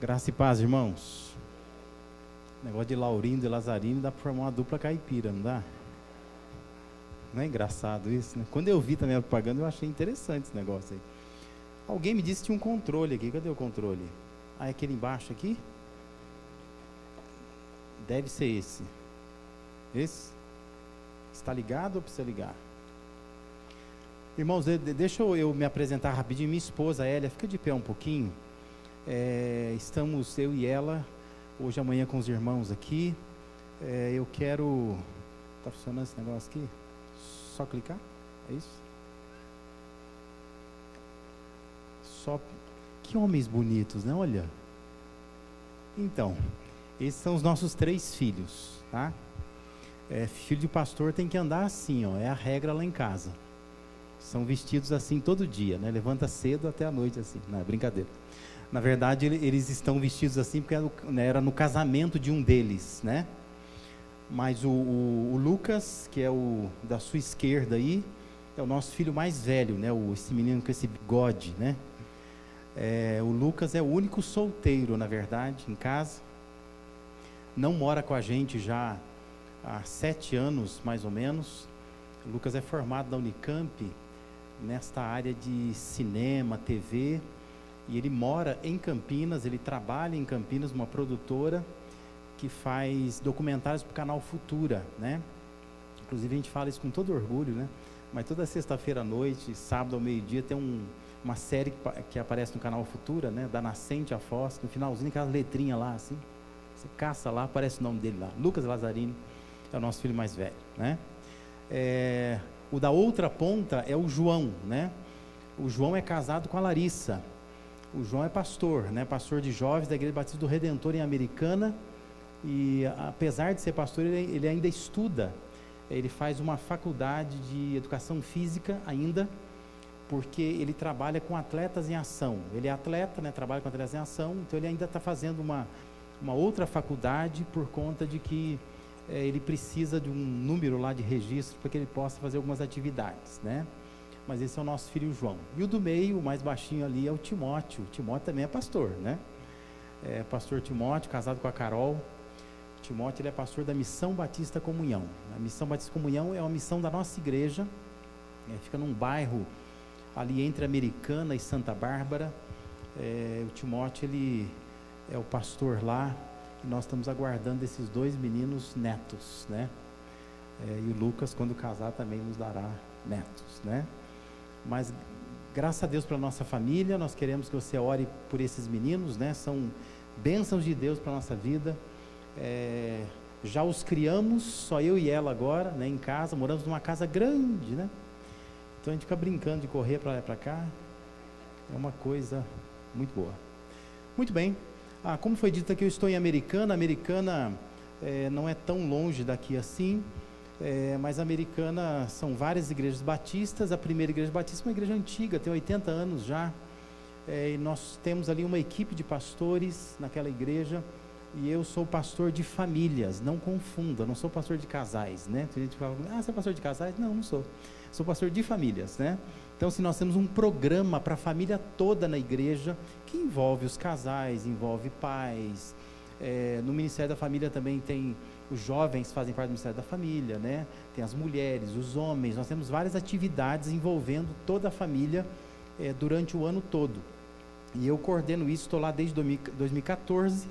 Graça e paz, irmãos. Negócio de Laurindo e Lazarino dá para formar uma dupla caipira, não dá? Não é engraçado isso, né? Quando eu vi também a propaganda, eu achei interessante esse negócio aí. Alguém me disse que tinha um controle aqui. Cadê o controle? Ah, é aquele embaixo aqui? Deve ser esse. Esse? Está ligado ou precisa ligar? Irmãos, deixa eu me apresentar rapidinho. Minha esposa, Elia, fica de pé um pouquinho. Estamos, eu e ela, hoje amanhã com os irmãos aqui. Eu quero... Está funcionando esse negócio aqui? Só clicar? É isso? Só... Que homens bonitos, né? Olha. Então, esses são os nossos 3 filhos, tá? Filho de pastor tem que andar assim, ó. É a regra lá em casa. São vestidos assim todo dia, né? Levanta cedo até a noite assim. Não, é brincadeira. Na verdade, eles estão vestidos assim porque era no casamento de um deles, né? Mas o Lucas, que é o da sua esquerda aí, é o nosso filho mais velho, né? Esse menino com esse bigode, né? O Lucas é o único solteiro, na verdade, em casa. Não mora com a gente já há 7 anos, mais ou menos. O Lucas é formado da Unicamp, nesta área de cinema, TV, e ele mora em Campinas, ele trabalha em Campinas, uma produtora que faz documentários para o canal Futura, né? Inclusive a gente fala isso com todo orgulho, né? Mas toda sexta-feira à noite, sábado ao meio-dia, tem uma série que aparece no canal Futura, né? Da Nascente à Foz, no finalzinho, aquela letrinha lá, assim. Você caça lá, aparece o nome dele lá. Lucas Lazarino é o nosso filho mais velho, né? O da outra ponta é o João, né? O João é casado com a Larissa. O João é pastor, né? Pastor de jovens da Igreja Batista do Redentor em Americana. E apesar de ser pastor, ele ainda estuda. Ele faz uma faculdade de educação física ainda, porque ele trabalha com atletas em ação. Ele é atleta, né? Trabalha com atletas em ação, então ele ainda está fazendo uma outra faculdade por conta de que ele precisa de um número lá de registro para que ele possa fazer algumas atividades, né? Mas esse é o nosso filho João. E o do meio, o mais baixinho ali, é o Timóteo. O Timóteo também é pastor, né? Pastor Timóteo, casado com a Carol. O Timóteo, ele é pastor da Missão Batista Comunhão. A Missão Batista Comunhão é uma missão da nossa igreja. Fica num bairro ali entre Americana e Santa Bárbara. O Timóteo, ele é o pastor lá. E nós estamos aguardando esses 2 meninos netos, né? E o Lucas, quando casar, também nos dará netos, né? Mas graças a Deus pela nossa família, nós queremos que você ore por esses meninos, né? São bênçãos de Deus para a nossa vida. Já os criamos, só eu e ela agora, né? Em casa, moramos numa casa grande, né? Então a gente fica brincando de correr para lá e para cá. É uma coisa muito boa. Muito bem. Como foi dito aqui, eu estou em Americana. Americana não é tão longe daqui assim, mas Americana são várias igrejas batistas. A primeira igreja batista é uma igreja antiga, tem 80 anos já. E nós temos ali uma equipe de pastores naquela igreja, e eu sou pastor de famílias, não confunda, não sou pastor de casais, né? Tem gente que fala, você é pastor de casais? Não, não sou. Sou pastor de famílias, né? Então, se nós temos um programa para a família toda na igreja, que envolve os casais, envolve pais. No Ministério da Família também tem, os jovens fazem parte do Ministério da Família, né? Tem as mulheres, os homens. Nós temos várias atividades envolvendo toda a família durante o ano todo. E eu coordeno isso, estou lá desde 2014.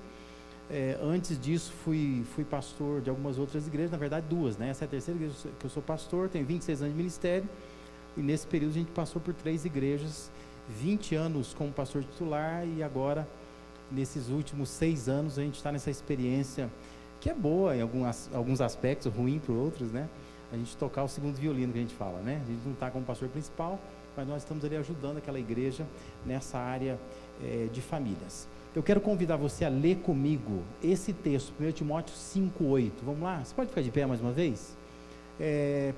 Antes disso, fui pastor de algumas outras igrejas, na verdade 2, né? Essa é a terceira igreja que eu sou pastor, tenho 26 anos de ministério. E nesse período a gente passou por 3 igrejas, 20 anos como pastor titular, e agora, nesses últimos 6 anos, a gente está nessa experiência, que é boa em alguns aspectos, ruim por outros, né? A gente tocar o segundo violino, que a gente fala, né? A gente não está como pastor principal, mas nós estamos ali ajudando aquela igreja nessa área de famílias. Eu quero convidar você a ler comigo esse texto, 1 Timóteo 5,8. Vamos lá? Você pode ficar de pé mais uma vez?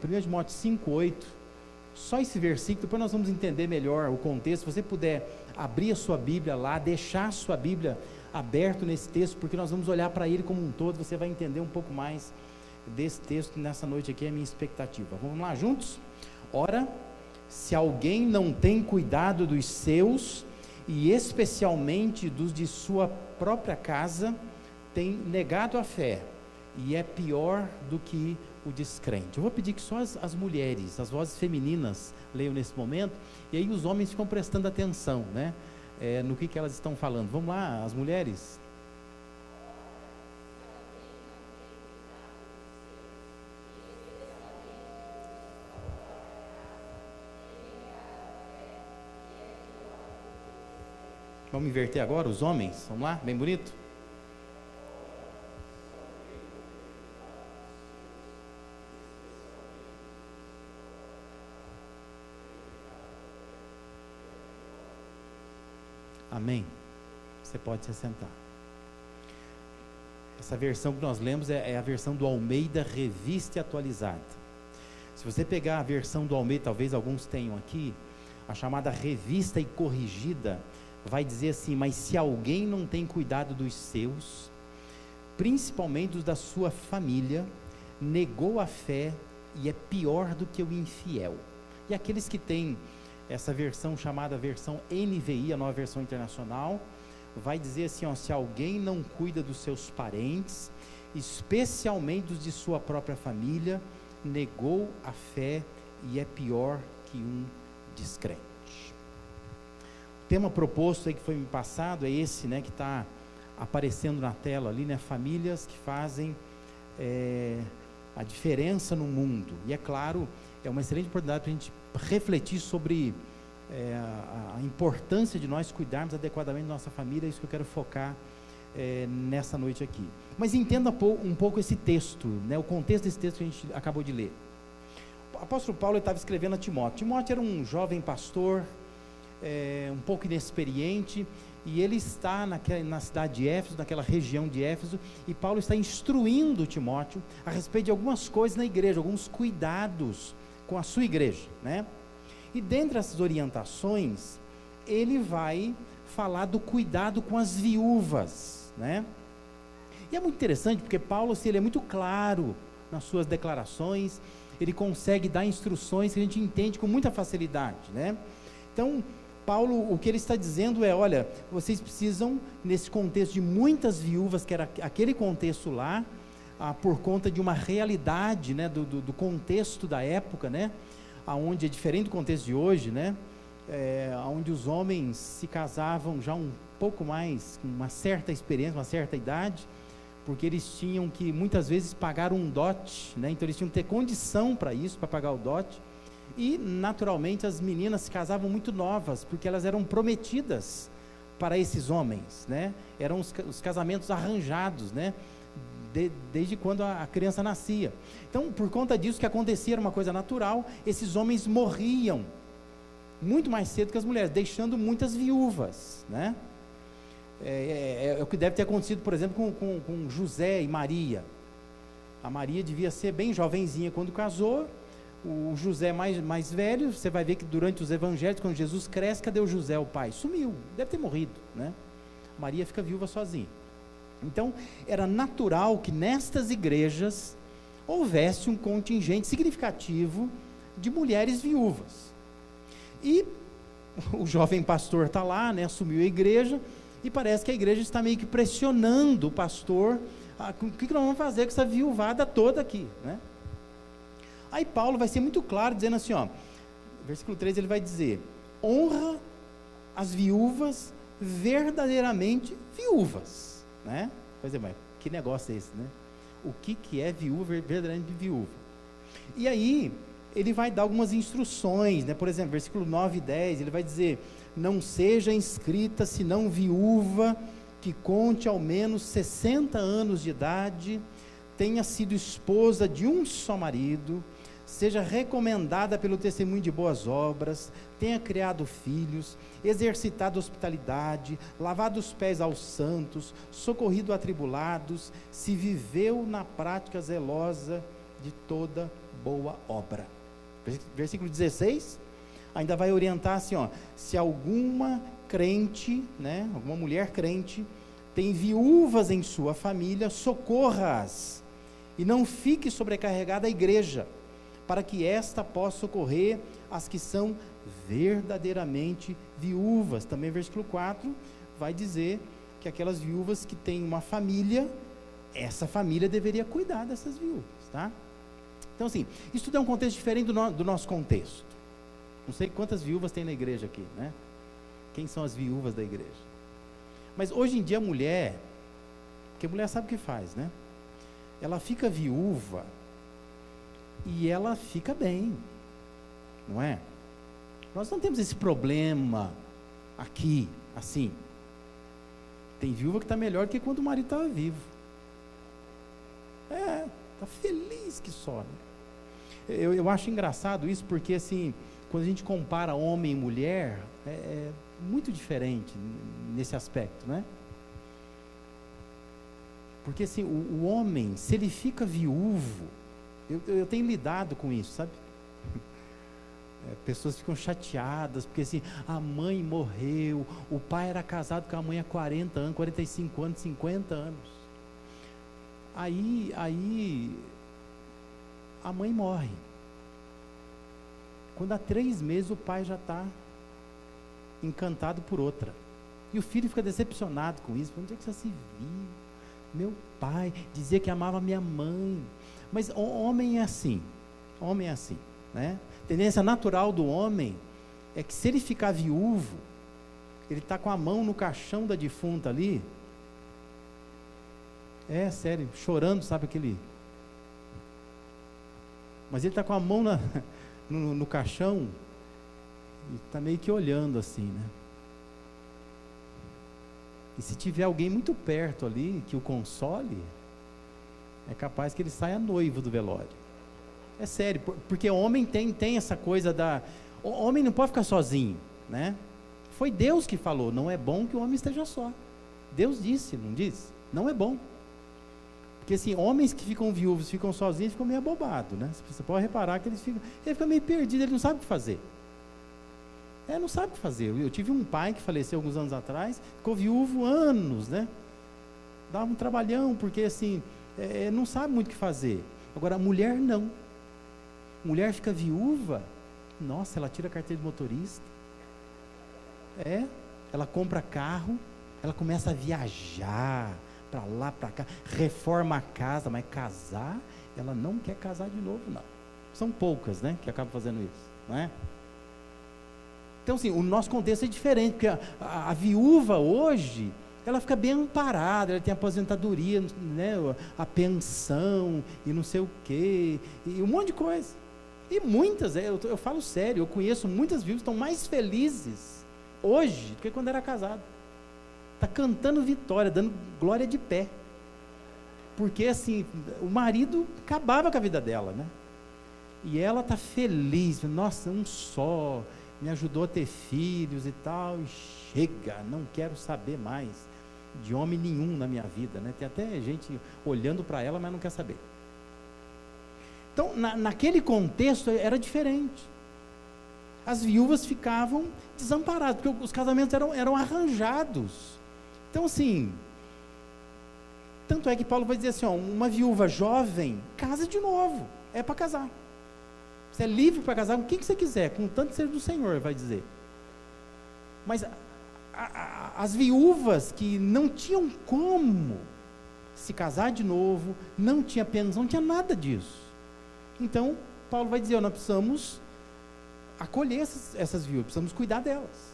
1 Timóteo 5,8. Só esse versículo, depois nós vamos entender melhor o contexto. Se você puder abrir a sua Bíblia lá, deixar a sua Bíblia aberto nesse texto, porque nós vamos olhar para ele como um todo, você vai entender um pouco mais desse texto. Nessa noite aqui é a minha expectativa. Vamos lá juntos? Ora, se alguém não tem cuidado dos seus, e especialmente dos de sua própria casa, tem negado a fé, e é pior do que o descrente. Eu vou pedir que só as mulheres, as vozes femininas, leiam nesse momento, e aí os homens ficam prestando atenção, né? No que elas estão falando. Vamos lá, as mulheres. Vamos inverter agora os homens? Vamos lá, bem bonito? Amém? Você pode se sentar. Essa versão que nós lemos é a versão do Almeida Revista e Atualizada. Se você pegar a versão do Almeida, talvez alguns tenham aqui, a chamada Revista e Corrigida, vai dizer assim: mas se alguém não tem cuidado dos seus, principalmente os da sua família, negou a fé e é pior do que o infiel. E aqueles que têm essa versão chamada versão NVI, a nova versão internacional, vai dizer assim, ó: se alguém não cuida dos seus parentes, especialmente os de sua própria família, negou a fé e é pior que um descrente. O tema proposto aí que foi me passado é esse, né, que está aparecendo na tela ali, né? Famílias que fazem a diferença no mundo. E é claro, é uma excelente oportunidade para a gente refletir sobre a importância de nós cuidarmos adequadamente da nossa família. É isso que eu quero focar nessa noite aqui. Mas entenda um pouco esse texto, né, o contexto desse texto que a gente acabou de ler. O apóstolo Paulo estava escrevendo a Timóteo. Timóteo era um jovem pastor, um pouco inexperiente, e ele está na cidade de Éfeso, naquela região de Éfeso, e Paulo está instruindo Timóteo a respeito de algumas coisas na igreja, alguns cuidados com a sua igreja, né? E dentre essas orientações, ele vai falar do cuidado com as viúvas, né? E é muito interessante, porque Paulo, assim, ele é muito claro nas suas declarações, ele consegue dar instruções que a gente entende com muita facilidade, né? Então, Paulo, o que ele está dizendo é: olha, vocês precisam, nesse contexto de muitas viúvas, que era aquele contexto lá, por conta de uma realidade, né, do contexto da época, né, onde é diferente do contexto de hoje, né, onde os homens se casavam já um pouco mais, com uma certa experiência, uma certa idade, porque eles tinham que, muitas vezes, pagar um dote, né, então eles tinham que ter condição para isso, para pagar o dote. E, naturalmente, as meninas se casavam muito novas, porque elas eram prometidas para esses homens, né? Eram os casamentos arranjados, né? Desde quando a criança nascia. Então, por conta disso, que acontecia era uma coisa natural, esses homens morriam muito mais cedo que as mulheres, deixando muitas viúvas, né? É o que deve ter acontecido, por exemplo, com José e Maria. A Maria devia ser bem jovenzinha quando casou. O José mais velho, você vai ver que durante os evangelhos, quando Jesus cresce, cadê o José, o pai? Sumiu, deve ter morrido, né? Maria fica viúva sozinha. Então, era natural que nestas igrejas houvesse um contingente significativo de mulheres viúvas. E o jovem pastor está lá, né, assumiu a igreja, e parece que a igreja está meio que pressionando o pastor, o que nós vamos fazer com essa viuvada toda aqui, né? Aí Paulo vai ser muito claro, dizendo assim, ó, versículo 3, ele vai dizer: honra as viúvas verdadeiramente viúvas, né? Pois é, mas que negócio é esse, né? O que é viúva, verdadeiramente viúva? E aí, ele vai dar algumas instruções, né? Por exemplo, versículo 9 e 10, ele vai dizer: não seja inscrita senão viúva, que conte ao menos 60 anos de idade, tenha sido esposa de um só marido, seja recomendada pelo testemunho de boas obras, tenha criado filhos, exercitado hospitalidade, lavado os pés aos santos, socorrido atribulados, se viveu na prática zelosa de toda boa obra. Versículo 16, ainda vai orientar assim, ó: se alguma crente, né, alguma mulher crente, tem viúvas em sua família, socorra-as, e não fique sobrecarregada a igreja, para que esta possa socorrer as que são verdadeiramente viúvas. Também versículo 4 vai dizer que aquelas viúvas que têm uma família, essa família deveria cuidar dessas viúvas, tá? Então assim, isso tudo é um contexto diferente do nosso contexto. Não sei quantas viúvas tem na igreja aqui, né? Quem são as viúvas da igreja? Mas hoje em dia a mulher, porque a mulher sabe o que faz, né? Ela fica viúva e ela fica bem, não é? Nós não temos esse problema aqui, assim. Tem viúva que está melhor do que quando o marido estava vivo. Está feliz que só, né? Eu acho engraçado isso, porque assim, quando a gente compara homem e mulher, é muito diferente nesse aspecto, né? Porque assim, o homem, se ele fica viúvo, eu tenho lidado com isso, sabe? Pessoas ficam chateadas, porque assim, a mãe morreu, o pai era casado com a mãe há 40 anos, 45 anos, 50 anos. Aí a mãe morre. Quando há 3 meses o pai já está encantado por outra. E o filho fica decepcionado com isso. Onde é que você se viu? Meu pai dizia que amava minha mãe. Mas o homem é assim. Homem é assim, né? A tendência natural do homem é que se ele ficar viúvo, ele está com a mão no caixão da defunta ali. Sério, chorando, sabe aquele... Mas ele está com a mão no caixão e está meio que olhando assim, né? E se tiver alguém muito perto ali que o console, é capaz que ele saia noivo do velório. É sério, porque homem tem essa coisa da... O homem não pode ficar sozinho, né? Foi Deus que falou, não é bom que o homem esteja só. Deus disse, não disse? Não é bom. Porque assim, homens que ficam viúvos, ficam sozinhos, ficam meio abobados, né? Você pode reparar que ele fica meio perdido, ele não sabe o que fazer. Não sabe o que fazer. Eu tive um pai que faleceu alguns anos atrás, ficou viúvo anos, né? Dava um trabalhão, porque assim, não sabe muito o que fazer. Agora, a mulher não. Mulher fica viúva, nossa, ela tira a carteira de motorista, ela compra carro, ela começa a viajar, para lá, para cá, reforma a casa, mas casar, ela não quer casar de novo, não. São poucas, né, que acabam fazendo isso, não é? Então, assim, o nosso contexto é diferente, porque a viúva hoje, ela fica bem amparada, ela tem aposentadoria, né, a pensão, e não sei o quê, e um monte de coisa. E muitas, eu falo sério, eu conheço muitas viúvas que estão mais felizes hoje do que quando era casado. Está cantando vitória, dando glória de pé. Porque assim, o marido acabava com a vida dela, né? E ela está feliz, nossa, um só, me ajudou a ter filhos e tal, e chega, não quero saber mais de homem nenhum na minha vida, né? Tem até gente olhando para ela, mas não quer saber. Então, naquele contexto era diferente. As viúvas ficavam desamparadas, porque os casamentos eram arranjados. Então, assim, tanto é que Paulo vai dizer assim, uma viúva jovem, casa de novo, é para casar. Você é livre para casar com quem que você quiser, com tanto ser do Senhor, vai dizer. Mas as viúvas que não tinham como se casar de novo, não tinha pensão, não tinha nada disso. Então, Paulo vai dizer, nós precisamos acolher essas viúvas, precisamos cuidar delas.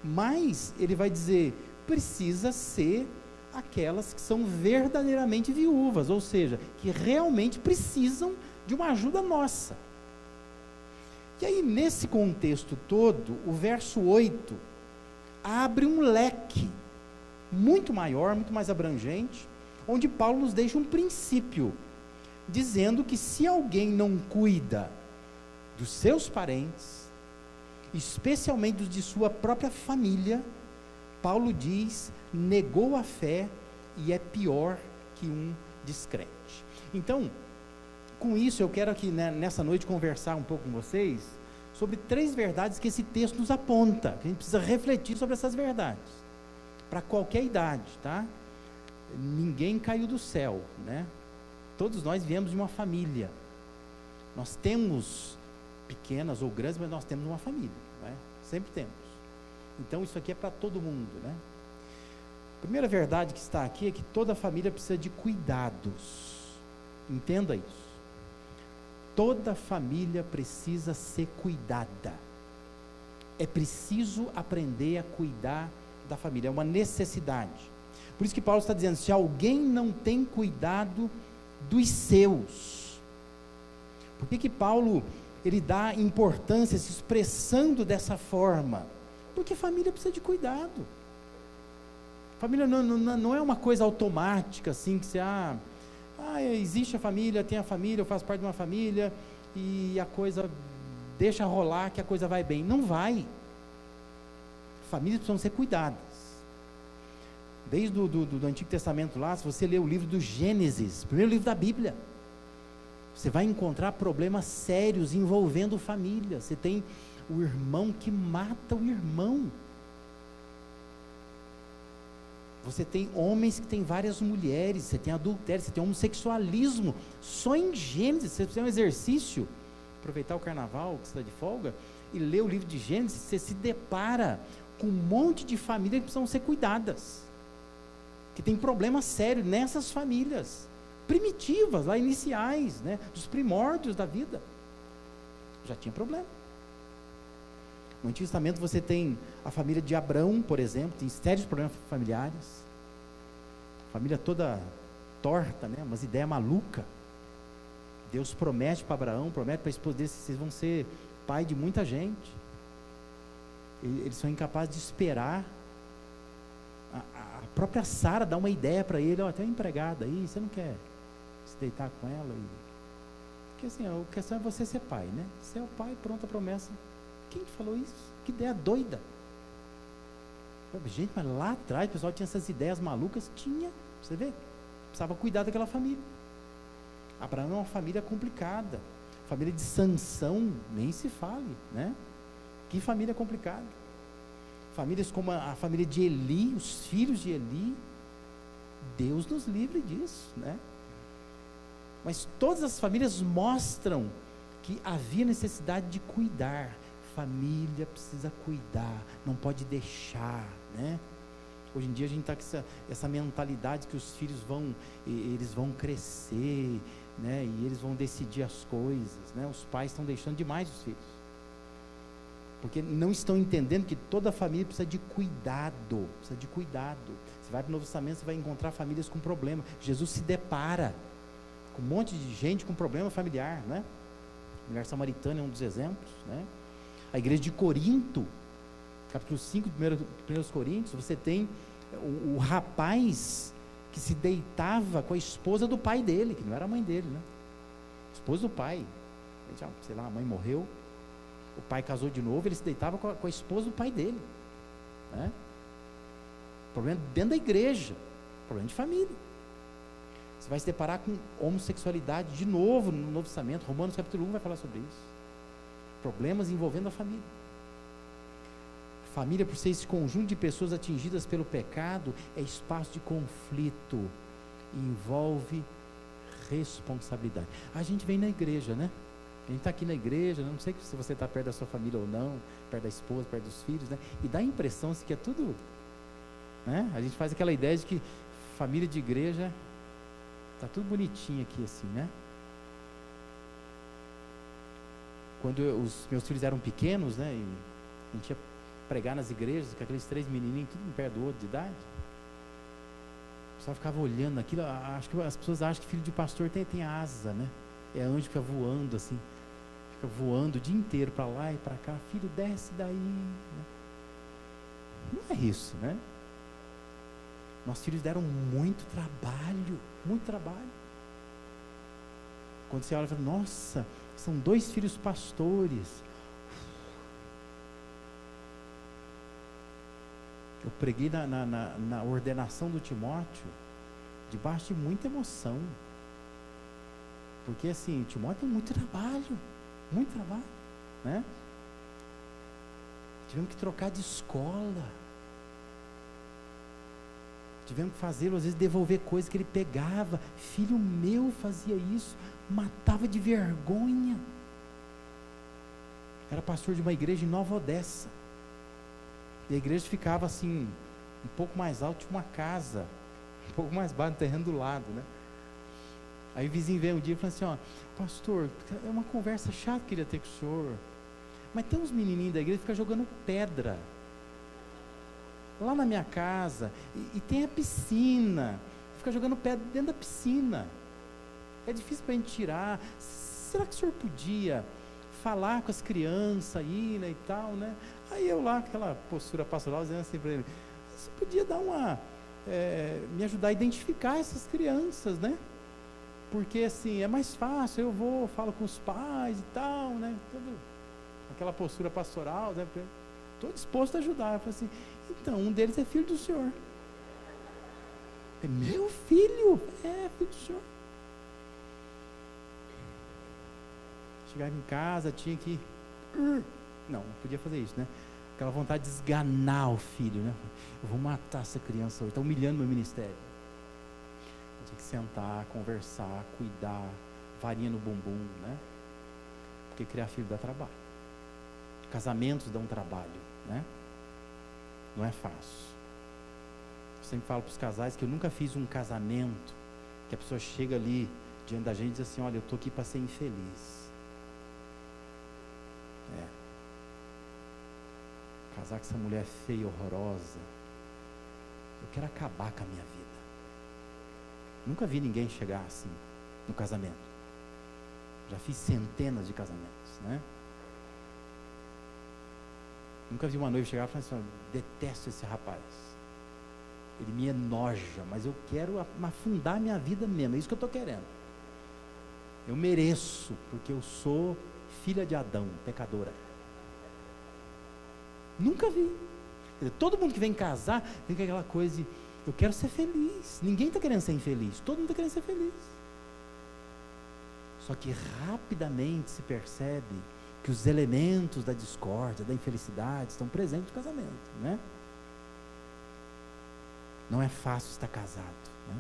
Mas, ele vai dizer, precisa ser aquelas que são verdadeiramente viúvas, ou seja, que realmente precisam de uma ajuda nossa. E aí, nesse contexto todo, o verso 8 abre um leque muito maior, muito mais abrangente, onde Paulo nos deixa um princípio, dizendo que se alguém não cuida dos seus parentes, especialmente dos de sua própria família, Paulo diz, negou a fé e é pior que um descrente. Então, com isso eu quero aqui, né, nessa noite conversar um pouco com vocês sobre 3 verdades que esse texto nos aponta, que a gente precisa refletir sobre essas verdades, para qualquer idade, tá? Ninguém caiu do céu, né? Todos nós viemos de uma família. Nós temos pequenas ou grandes, mas nós temos uma família. né? Sempre temos. Então isso aqui é para todo mundo, né? A primeira verdade que está aqui é que toda família precisa de cuidados. Entenda isso. Toda família precisa ser cuidada. É preciso aprender a cuidar da família, é uma necessidade. Por isso que Paulo está dizendo, se alguém não tem cuidado dos seus. Por que Paulo, ele dá importância, se expressando dessa forma? Porque família precisa de cuidado. Família não é uma coisa automática, assim, que você, existe a família, tem a família, eu faço parte de uma família, e a coisa deixa rolar que a coisa vai bem. Não vai. Famílias precisam ser cuidadas. Desde do Antigo Testamento lá, se você ler o livro do Gênesis, primeiro livro da Bíblia, você vai encontrar problemas sérios envolvendo família. Você tem o irmão que mata o irmão. Você tem homens que têm várias mulheres, você tem adultério, você tem homossexualismo. Só em Gênesis, você precisa um exercício, aproveitar o carnaval, que você está de folga, e ler o livro de Gênesis, você se depara com um monte de famílias que precisam ser cuidadas. Que tem problemas sérios nessas famílias, primitivas, lá iniciais, né, dos primórdios da vida. Já tinha problema. No Antigo Testamento você tem a família de Abrão, por exemplo, tem sérios problemas familiares. Família toda torta, né, umas ideias malucas. Deus promete para Abraão, promete para a esposa dele, vocês vão ser pai de muita gente. Eles são incapazes de esperar. A própria Sara dá uma ideia para ele, tem uma empregada aí, você não quer se deitar com ela? Porque assim, a questão é você ser pai, né? Você é o pai, pronta a promessa. Quem que falou isso? Que ideia doida. Gente, mas lá atrás o pessoal tinha essas ideias malucas? Tinha, você vê? Precisava cuidar daquela família. Abraão é uma família complicada. Família de Sansão, nem se fale, né? Que família complicada. Famílias como a família de Eli, os filhos de Eli, Deus nos livre disso, né? Mas todas as famílias mostram que havia necessidade de cuidar. Família precisa cuidar, não pode deixar, né? Hoje em dia a gente está com essa mentalidade que os filhos eles vão crescer, né? E eles vão decidir as coisas, né? Os pais estão deixando demais os filhos. Porque não estão entendendo que toda família precisa de cuidado, Você vai para o Novo Testamento, você vai encontrar famílias com problema. Jesus se depara com um monte de gente com problema familiar, né? A mulher samaritana é um dos exemplos, né? A igreja de Corinto, capítulo 5 de 1 Coríntios, você tem o rapaz que se deitava com a esposa do pai dele, que não era a mãe dele, né? Esposa do pai. Sei lá, a mãe morreu, o pai casou de novo, ele se deitava com a esposa do pai dele, né? Problema dentro da igreja, problema de família. Você vai se deparar com homossexualidade de novo no Novo Testamento. Romanos capítulo 1 vai falar sobre isso. Problemas envolvendo a família. Família, por ser esse conjunto de pessoas atingidas pelo pecado, é espaço de conflito e envolve responsabilidade. A gente vem na igreja, né? A gente está aqui na igreja, não sei se você está perto da sua família ou não, perto da esposa, perto dos filhos, né? E dá a impressão assim, que é tudo, né? A gente faz aquela ideia de que família de igreja está tudo bonitinho aqui assim, né? Quando os meus filhos eram pequenos, né? E a gente ia pregar nas igrejas, com aqueles 3 menininhos, tudo um perto do outro de idade. O pessoal ficava olhando aquilo, acho que as pessoas acham que filho de pastor tem asa, né? É anjo que fica voando assim, fica voando o dia inteiro para lá e para cá, filho, desce daí, né? Não é isso, né? Nossos filhos deram muito trabalho, muito trabalho. Quando você olha e fala, nossa, são 2 filhos pastores. Eu preguei na ordenação do Timóteo, debaixo de muita emoção. Porque assim, o Timóteo tem muito trabalho, né? Tivemos que trocar de escola. Tivemos que fazê-lo, às vezes, devolver coisas que ele pegava. Filho meu fazia isso, matava de vergonha. era pastor de uma igreja em Nova Odessa. E a igreja ficava assim, um pouco mais alto, tinha uma casa, um pouco mais baixo, no terreno do lado, né? Aí o vizinho veio um dia e falou assim, ó, pastor, é uma conversa chata que eu queria ter com o senhor, mas tem uns menininhos da igreja que ficam jogando pedra lá na minha casa, e tem a piscina, fica jogando pedra dentro da piscina, é difícil para a gente tirar. Será que o senhor podia falar com as crianças aí, né, e tal, né? Aí eu lá, aquela postura pastoral, dizendo assim para ele, você podia dar me ajudar a identificar essas crianças, né? Porque assim, é mais fácil, eu falo com os pais e tal, né? Aquela postura pastoral, né? Estou disposto a ajudar. Eu falei assim, então, um deles é filho do senhor. É meu filho? É, filho do senhor. Chegava em casa, tinha que... Não podia fazer isso, né? Aquela vontade de esganar o filho, né? Eu vou matar essa criança hoje, está humilhando meu ministério. Eu tinha que sentar, conversar, cuidar, varinha no bumbum, né? Porque criar filho dá trabalho. Casamentos dão trabalho, né? Não é fácil. Eu sempre falo para os casais que eu nunca fiz um casamento que a pessoa chega ali diante da gente e diz assim, olha, eu estou aqui para ser infeliz. Casar com essa mulher feia e horrorosa, eu quero acabar com a minha vida. Nunca vi ninguém chegar assim no casamento. Já fiz centenas de casamentos, né? Nunca vi uma noiva chegar e falar assim, detesto esse rapaz, ele me enoja, mas eu quero afundar minha vida mesmo, é isso que eu estou querendo. Eu mereço, porque eu sou filha de Adão, pecadora. Nunca vi. Quer dizer, todo mundo que vem casar, vem com aquela coisa de, eu quero ser feliz. Ninguém está querendo ser infeliz, todo mundo está querendo ser feliz. Só que rapidamente se percebe que os elementos da discórdia, da infelicidade, estão presentes no casamento, né? Não é fácil estar casado, né?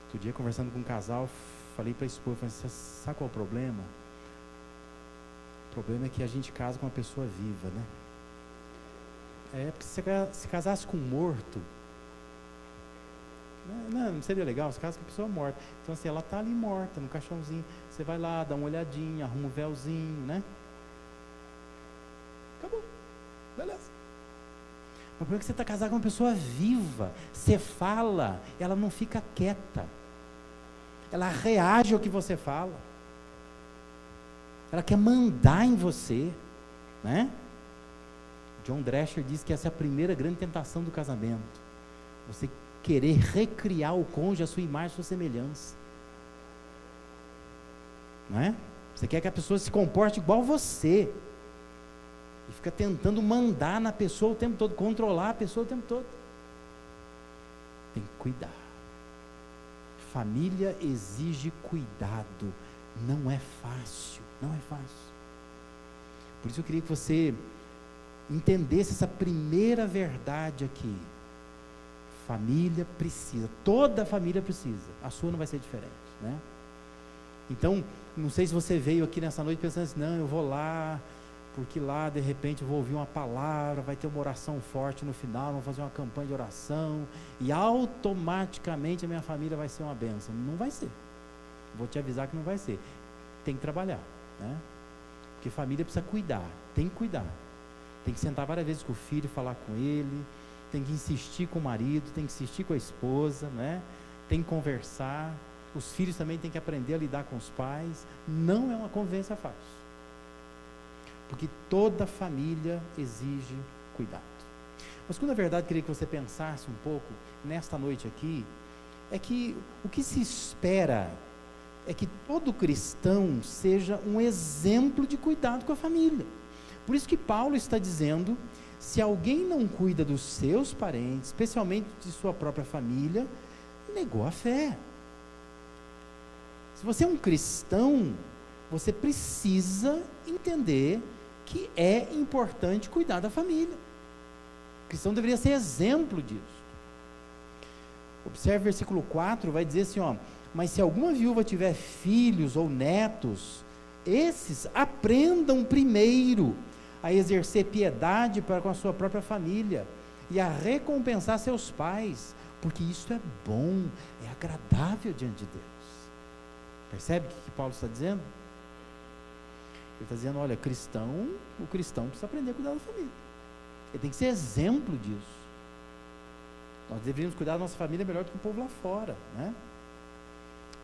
Outro dia, conversando com um casal, falei para a esposa, falei, sabe qual é o problema? O problema é que a gente casa com uma pessoa viva, né? Porque se você se casasse com um morto, não seria legal, se casa com a pessoa morta. Então assim, ela está ali morta, no caixãozinho, você vai lá, dá uma olhadinha, arruma um véuzinho, né? Acabou, beleza. Mas o problema é que você está casado com uma pessoa viva, você fala, ela não fica quieta, ela reage ao que você fala, ela quer mandar em você, né? John Drescher diz que essa é a primeira grande tentação do casamento, você querer recriar o cônjuge à sua imagem, à sua semelhança, não é? Você quer que a pessoa se comporte igual você, e fica tentando mandar na pessoa o tempo todo, controlar a pessoa o tempo todo. Tem que cuidar. Família exige cuidado, não é fácil, não é fácil. Por isso eu queria que você entendesse essa primeira verdade aqui. Família precisa, toda família precisa, a sua não vai ser diferente, né? Então, não sei se você veio aqui nessa noite pensando assim, não, eu vou lá, porque lá de repente eu vou ouvir uma palavra, vai ter uma oração forte no final, vamos fazer uma campanha de oração, e automaticamente a minha família vai ser uma bênção. Não vai ser, vou te avisar que não vai ser, tem que trabalhar, né? Porque família precisa cuidar, tem que cuidar, tem que sentar várias vezes com o filho, falar com ele, tem que insistir com o marido, tem que insistir com a esposa, né? Tem que conversar, os filhos também têm que aprender a lidar com os pais, não é uma convivência fácil, porque toda família exige cuidado. Mas quando na verdade eu queria que você pensasse um pouco, nesta noite aqui, é que o que se espera é que todo cristão seja um exemplo de cuidado com a família. Por isso que Paulo está dizendo, se alguém não cuida dos seus parentes, especialmente de sua própria família, negou a fé. Se você é um cristão, você precisa entender que é importante cuidar da família. O cristão deveria ser exemplo disso. Observe o versículo 4, vai dizer assim, ó, mas se alguma viúva tiver filhos ou netos, esses aprendam primeiro a exercer piedade para com a sua própria família e a recompensar seus pais, porque isso é bom, é agradável diante de Deus. Percebe o que Paulo está dizendo? Ele está dizendo, olha, o cristão precisa aprender a cuidar da família. Ele tem que ser exemplo disso. Nós deveríamos cuidar da nossa família melhor do que o povo lá fora, né?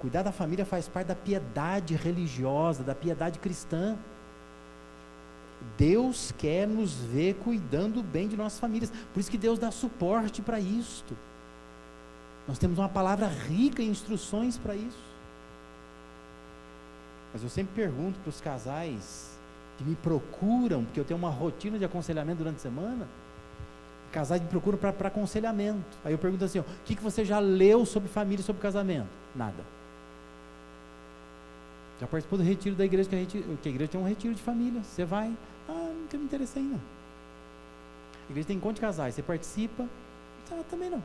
Cuidar da família faz parte da piedade religiosa, da piedade cristã. Deus quer nos ver cuidando bem de nossas famílias. Por isso que Deus dá suporte para isto. Nós temos uma palavra rica em instruções para isso. Mas eu sempre pergunto para os casais que me procuram, porque eu tenho uma rotina de aconselhamento durante a semana. Casais me procuram para aconselhamento. Aí eu pergunto assim, o que você já leu sobre família e sobre casamento? Nada. Já participou do retiro da igreja, que a igreja tem um retiro de família. Você vai, nunca me interessei não. A igreja tem encontro de casais, você participa, também não.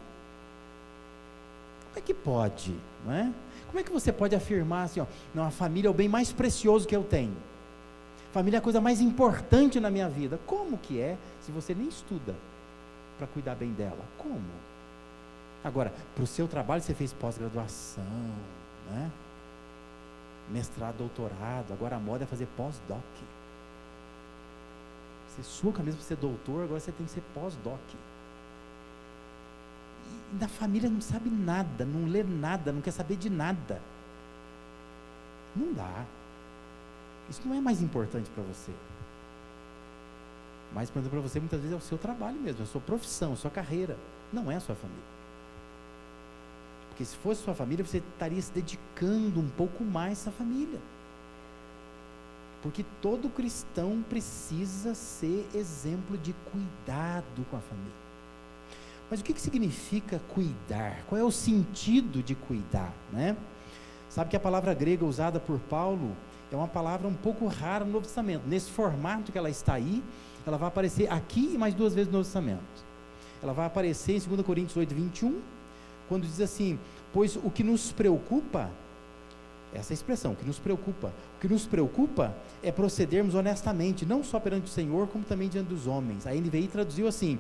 Como é que pode, não é? Como é que você pode afirmar assim, não, a família é o bem mais precioso que eu tenho. Família é a coisa mais importante na minha vida. Como que é, se você nem estuda para cuidar bem dela? Como? Agora, para o seu trabalho você fez pós-graduação, né? Mestrado, doutorado, agora a moda é fazer pós-doc. Você sua cabeça para ser doutor, agora você tem que ser pós-doc. E da família não sabe nada, não lê nada, não quer saber de nada. Não dá. Isso não é mais importante para você. Mais importante para você muitas vezes é o seu trabalho mesmo, é a sua profissão, a sua carreira. Não é a sua família. Porque se fosse sua família, você estaria se dedicando um pouco mais a essa família. Porque todo cristão precisa ser exemplo de cuidado com a família. Mas o que significa cuidar? Qual é o sentido de cuidar, né? Sabe que a palavra grega usada por Paulo é uma palavra um pouco rara no Novo Testamento. Nesse formato que ela está aí, ela vai aparecer aqui e mais 2 vezes no Novo Testamento. Ela vai aparecer em 2 Coríntios 8, 21, quando diz assim, pois o que nos preocupa, essa expressão, o que nos preocupa é procedermos honestamente, não só perante o Senhor, como também diante dos homens. A NVI traduziu assim,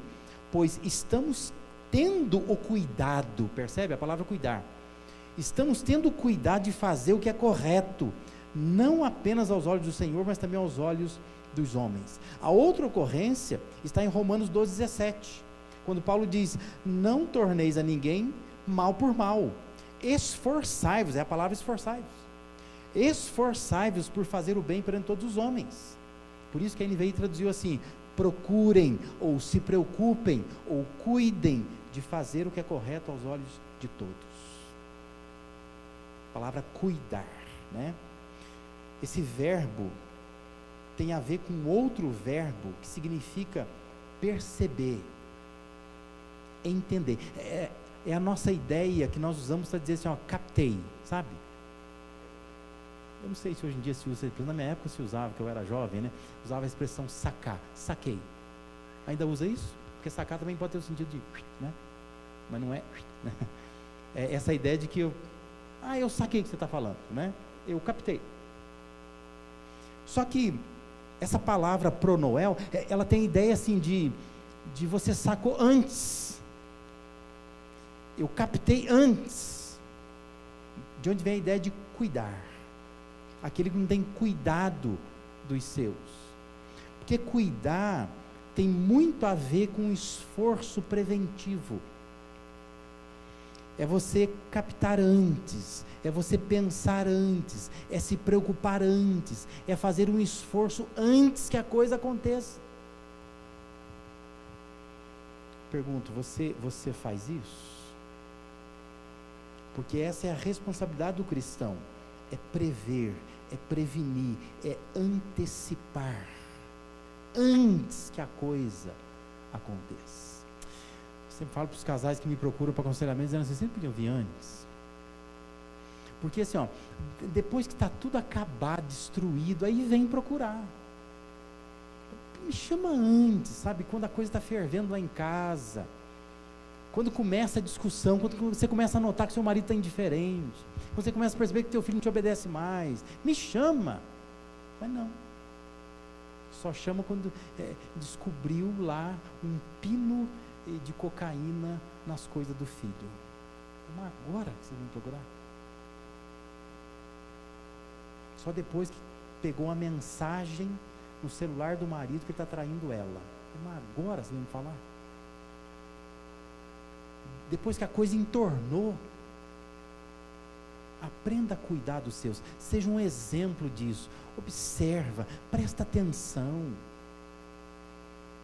pois estamos tendo o cuidado, percebe a palavra cuidar? Estamos tendo o cuidado de fazer o que é correto, não apenas aos olhos do Senhor, mas também aos olhos dos homens. A outra ocorrência está em Romanos 12, 17, quando Paulo diz, não torneis a ninguém mal por mal, esforçai-vos, é a palavra esforçai-vos por fazer o bem perante todos os homens. Por isso que a NVI traduziu assim, procurem, ou se preocupem, ou cuidem de fazer o que é correto aos olhos de todos. A palavra cuidar, né? Esse verbo tem a ver com outro verbo que significa perceber, entender. É a nossa ideia que nós usamos para dizer assim, captei, sabe? Eu não sei se hoje em dia se usa, na minha época se usava, que eu era jovem, né? Usava a expressão sacar, saquei. Ainda usa isso? Porque sacar também pode ter o sentido de, né? Mas não é, né? É essa ideia de que eu saquei o que você está falando, né? Eu captei. Só que essa palavra pronoel, ela tem a ideia assim de você sacou antes. Eu captei antes. De onde vem a ideia de cuidar? Aquele que não tem cuidado dos seus. Porque cuidar tem muito a ver com um esforço preventivo. É você captar antes, é você pensar antes, é se preocupar antes, é fazer um esforço antes que a coisa aconteça. Pergunto, você faz isso? Porque essa é a responsabilidade do cristão, é prever, é prevenir, é antecipar, antes que a coisa aconteça. Eu sempre falo para os casais que me procuram para aconselhamento, dizendo assim, sempre podiam vir antes. Porque assim, depois que está tudo acabado, destruído, aí vem procurar. Me chama antes, sabe, quando a coisa está fervendo lá em casa, quando começa a discussão, quando você começa a notar que seu marido está indiferente, quando você começa a perceber que teu filho não te obedece mais, me chama. Mas não. Só chama quando descobriu lá um pino de cocaína nas coisas do filho. Mas agora que vocês vão procurar? Só depois que pegou uma mensagem no celular do marido que ele está traindo ela. Mas agora vocês vão me falar? Depois que a coisa entornou, aprenda a cuidar dos seus, seja um exemplo disso, observa, presta atenção.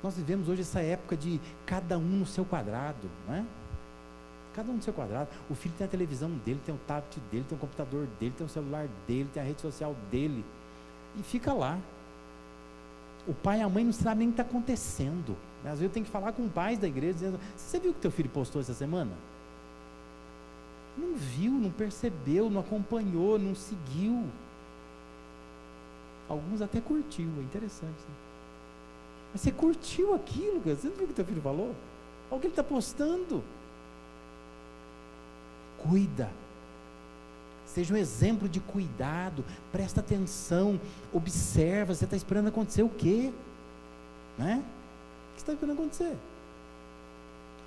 Nós vivemos hoje essa época de cada um no seu quadrado, não é? Cada um no seu quadrado. O filho tem a televisão dele, tem o tablet dele, tem o computador dele, tem o celular dele, tem a rede social dele, e fica lá. O pai e a mãe não sabem nem o que está acontecendo. Às vezes eu tenho que falar com pais da igreja, dizendo: você viu o que teu filho postou essa semana? Não viu, não percebeu, não acompanhou, não seguiu. Alguns até curtiu, é interessante, né? Mas você curtiu aquilo, cara? Você não viu o que teu filho falou? Olha o que ele está postando. Cuida. Seja um exemplo de cuidado, presta atenção, observa. Você está esperando acontecer o quê? Né? O que você está esperando acontecer?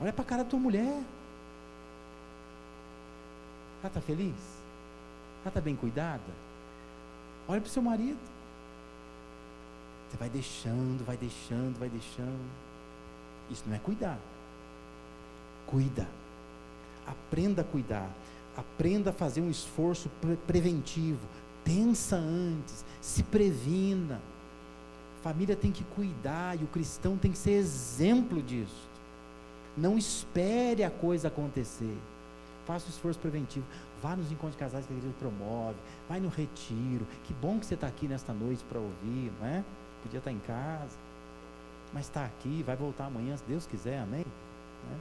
Olha para a cara da tua mulher. Ela está feliz? Ela está bem cuidada? Olha para o seu marido. Você vai deixando, vai deixando, vai deixando. Isso não é cuidar. Cuida. Aprenda a cuidar. Aprenda a fazer um esforço preventivo. Pensa antes. Se previna. A família tem que cuidar e o cristão tem que ser exemplo disso. Não espere a coisa acontecer. Faça o esforço preventivo. Vá nos encontros de casais que a igreja promove. Vai no retiro. Que bom que você está aqui nesta noite para ouvir, não é? Podia estar em casa. Mas está aqui, vai voltar amanhã, se Deus quiser, amém? Né?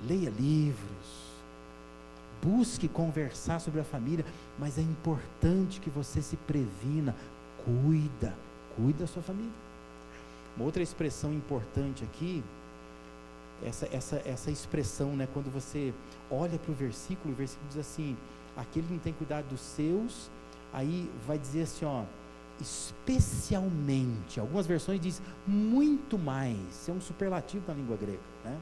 Leia livros. Busque conversar sobre a família. Mas é importante que você se previna. Cuida da sua família. Uma outra expressão importante aqui, essa expressão, né, quando você olha para o versículo diz assim: aquele que não tem cuidado dos seus, aí vai dizer assim, ó, especialmente, algumas versões diz muito mais, é um superlativo na língua grega, né?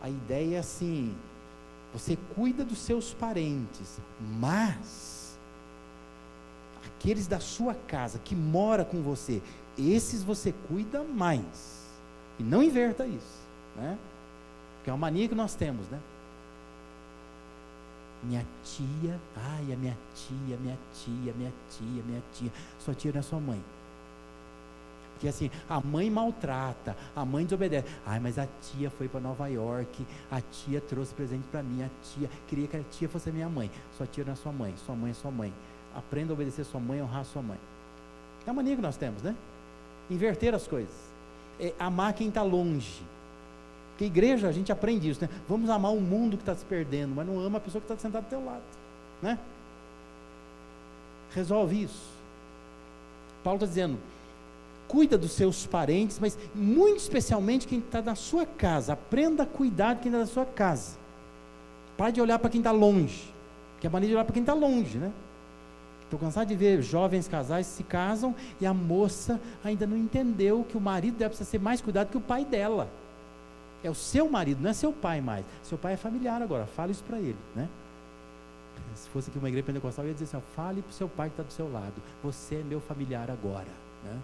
A ideia é assim: você cuida dos seus parentes, mas aqueles da sua casa, que mora com você, esses você cuida mais. E não inverta isso, né? Porque é uma mania que nós temos, né? Minha tia, ai, a minha tia. Sua tia não é sua mãe. Porque assim, a mãe maltrata, a mãe desobedece. Ai, mas a tia foi para Nova York, a tia trouxe presente para mim, a tia queria que a tia fosse a minha mãe. Sua tia não é sua mãe é sua mãe. Aprenda a obedecer sua mãe, honrar sua mãe. É a mania que nós temos, né? Inverter as coisas. É amar quem está longe. Porque igreja, a gente aprende isso, né? Vamos amar o mundo que está se perdendo, mas não ama a pessoa que está sentada do teu lado, né? Resolve isso. Paulo está dizendo: cuida dos seus parentes, mas muito especialmente quem está na sua casa. Aprenda a cuidar de quem está na sua casa. Pare de olhar para quem está longe, que é a mania de olhar para quem está longe, né? Estou cansado de ver jovens casais se casam e a moça ainda não entendeu que o marido deve ser mais cuidado que o pai dela. É o seu marido, não é seu pai mais. Seu pai é familiar agora, fala isso para ele, né? Se fosse aqui uma igreja pentecostal, eu ia dizer assim, ó, fale para o seu pai que está do seu lado: você é meu familiar agora, né?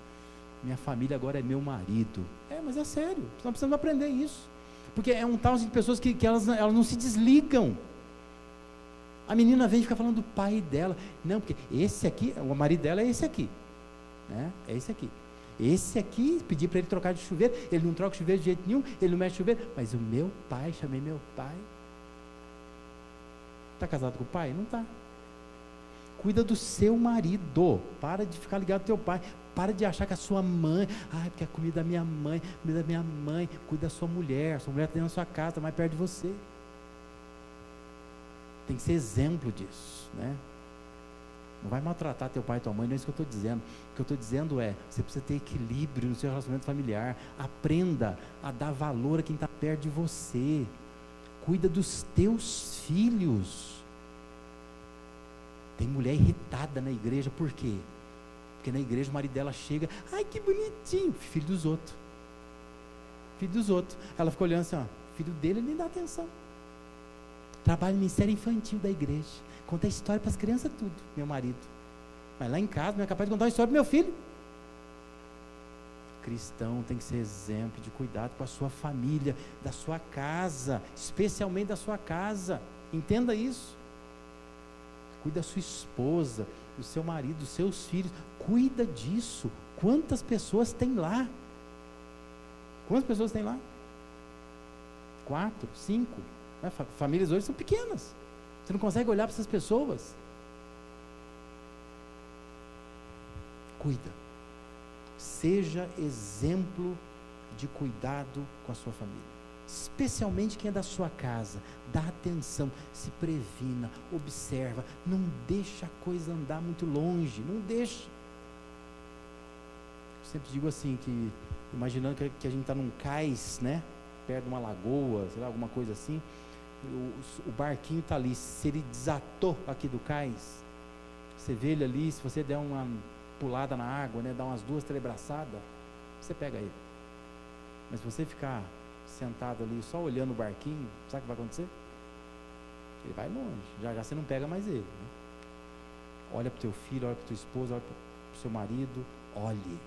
Minha família agora é meu marido. Mas é sério, nós precisamos aprender isso. Porque é um tal de pessoas que elas não se desligam. A menina vem e fica falando do pai dela. Não, porque esse aqui, o marido dela é esse aqui, né? É esse aqui. Esse aqui, pedi para ele trocar de chuveiro, ele não troca chuveiro de jeito nenhum, ele não mexe chuveiro, mas o meu pai, chamei meu pai. Está casado com o pai? Não está. Cuida do seu marido, para de ficar ligado ao teu pai, para de achar que a sua mãe, porque a comida da minha mãe, cuida da sua mulher está dentro da sua casa, mais perto de você. Tem que ser exemplo disso, né? Não vai maltratar teu pai e tua mãe, não é isso que eu estou dizendo. O que eu estou dizendo é: você precisa ter equilíbrio no seu relacionamento familiar. Aprenda a dar valor a quem está perto de você. Cuida dos teus filhos. Tem mulher irritada na igreja, por quê? Porque na igreja o marido dela chega, ai que bonitinho, filho dos outros. Filho dos outros. Ela fica olhando assim, ó, filho dele nem dá atenção. Trabalho no ministério infantil da igreja. Conta a história para as crianças tudo, meu marido. Mas lá em casa não é capaz de contar uma história para meu filho. Cristão tem que ser exemplo de cuidado com a sua família, da sua casa, especialmente da sua casa. Entenda isso. Cuida da sua esposa, do seu marido, dos seus filhos. Cuida disso. Quantas pessoas tem lá? Quantas pessoas tem lá? 4, 5. Famílias hoje são pequenas. Você não consegue olhar para essas pessoas. Cuida. Seja exemplo de cuidado com a sua família. Especialmente quem é da sua casa. Dá atenção, se previna, observa. Não deixa a coisa andar muito longe. Não deixa. Eu sempre digo assim, que imaginando que a gente está num cais, né? Perto de uma lagoa, sei lá, alguma coisa assim. O barquinho está ali. Se ele desatou aqui do cais, você vê ele ali, se você der uma pulada na água, né, dar umas 2, 3 braçadas, você pega ele. Mas se você ficar sentado ali só olhando o barquinho, sabe o que vai acontecer? Ele vai longe, já você não pega mais ele, né? Olha para o teu filho, olha para tua esposa, olha para o seu marido, olhe,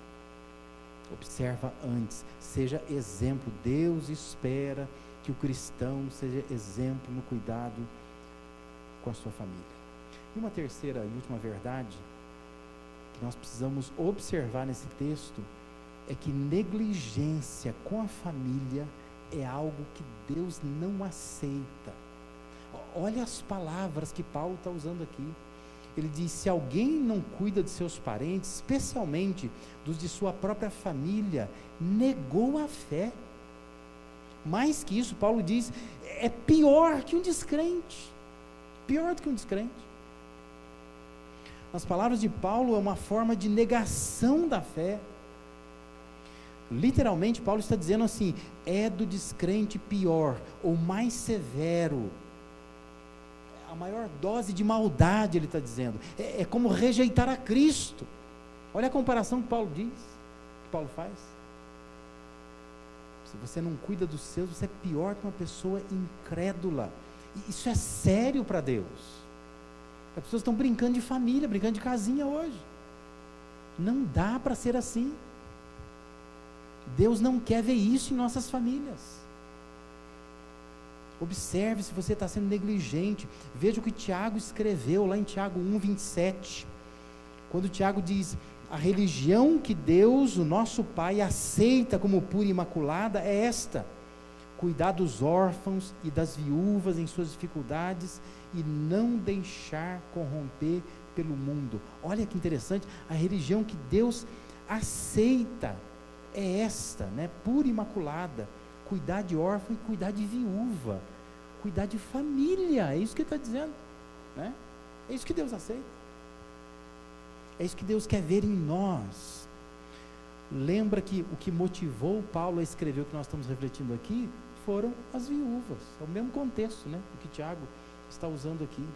observa antes, seja exemplo. Deus espera que o cristão seja exemplo no cuidado com a sua família. E uma terceira e última verdade que nós precisamos observar nesse texto é que negligência com a família é algo que Deus não aceita. Olha as palavras que Paulo está usando aqui. Ele diz: se alguém não cuida de seus parentes, especialmente dos de sua própria família, negou a fé. Mais que isso, Paulo diz, é pior que um descrente. Pior do que um descrente. As palavras de Paulo é uma forma de negação da fé. Literalmente, Paulo está dizendo assim: é do descrente pior, ou mais severo. A maior dose de maldade, ele está dizendo. É como rejeitar a Cristo. Olha a comparação que Paulo diz, que Paulo faz. Se você não cuida dos seus, você é pior que uma pessoa incrédula. E isso é sério para Deus. As pessoas estão brincando de família, brincando de casinha hoje. Não dá para ser assim. Deus não quer ver isso em nossas famílias. Observe se você está sendo negligente. Veja o que Tiago escreveu lá em Tiago 1:27. Quando Tiago diz: a religião que Deus, o nosso Pai, aceita como pura e imaculada é esta: cuidar dos órfãos e das viúvas em suas dificuldades e não deixar corromper pelo mundo. Olha que interessante, a religião que Deus aceita é esta, né? Pura e imaculada. Cuidar de órfão e cuidar de viúva. Cuidar de família, é isso que ele está dizendo, né? É isso que Deus aceita. É isso que Deus quer ver em nós. Lembra que o que motivou Paulo a escrever o que nós estamos refletindo aqui foram as viúvas. É o mesmo contexto, né? O que Tiago está usando aqui.